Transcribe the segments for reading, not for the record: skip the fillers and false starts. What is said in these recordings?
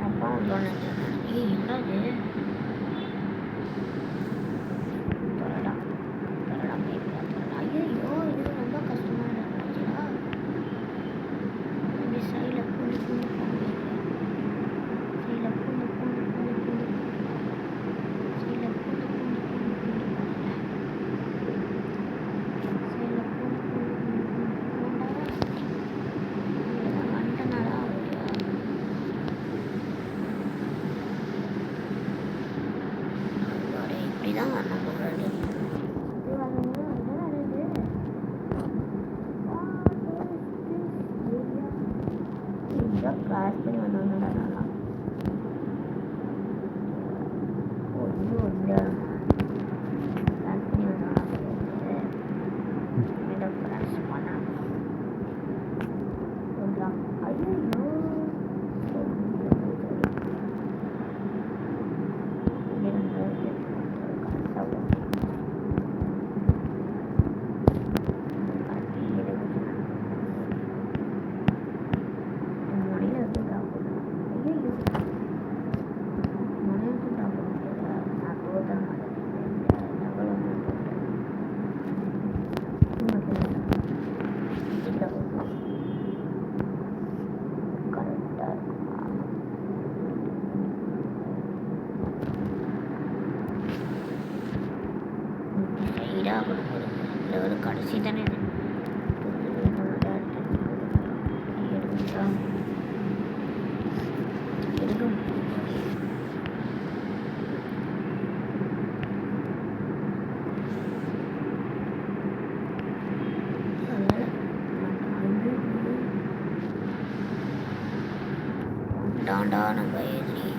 அப்பா என்னது இப்படிதான் நம்ம கிளாஸ் பண்ணி வந்தோம்னா நல்லா கிளாஸ் பண்ணி வந்தோம்னா கிளாஸ் பண்ண ஐயோ ஒரு கடைசி தானே டாண்டா நம்ம எதிரி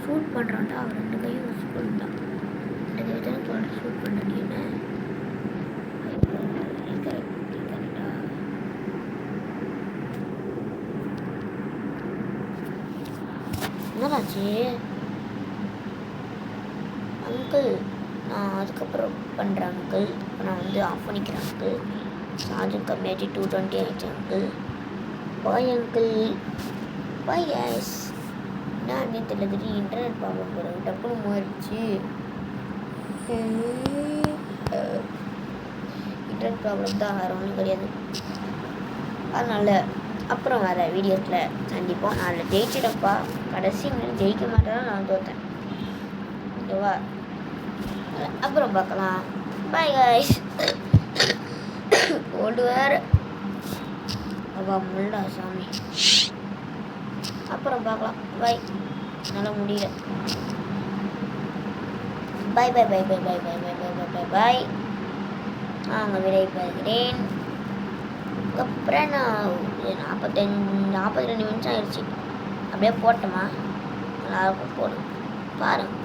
ஷூட் பண்ணுறான்டா அவன் 2 கையும் யூஸ் பண்ணான் 2 கை தானே தொடர்ந்து ஷூட் பண்ண நீ என்னடாச்சு அங்கிள் நான் அதுக்கப்புறம் பண்ணுறேன் அங்கிள் நான் வந்து ஆஃப் பண்ணிக்கிறேன் அங்கிள் சார்ஜும் கம்மியாச்சு 220 ஆயிடுச்சு uncle bye uncle bye case என்ன தெரியல திடீர் இன்டர்நெட் ப்ராப்ளம் வரும் டப்புன்னு போயிடுச்சு இன்டர்நெட் ப்ராப்ளம் தான் வேறு ஒன்றும் கிடையாது அதனால் அப்புறம் வேறு வீடியோஸில் சந்திப்போம் நான் அதில் ஜெயிச்சிடப்பா கடைசி ஜெயிக்க மாட்டேன்னா நான் தோற்றேன் ஓகேவா அப்புறம் பார்க்கலாம் பாய் காய்ஸ் ஓடு வேறு அப்பா முள்ளா சாமி அப்புறம் பார்க்கலாம் பாய் என்னால் முடியல பாய் பாய் பாய் பாய் பாய் பாய் பாய் பாய் பாய் பாய் நான் உங்கள் விடை பெறுகிறேன் அப்புறம் நான் 42 நிமிஷம் ஆயிடுச்சு அப்படியே போட்டோமா நல்லாயிருக்கும் போடும் பாருங்கள்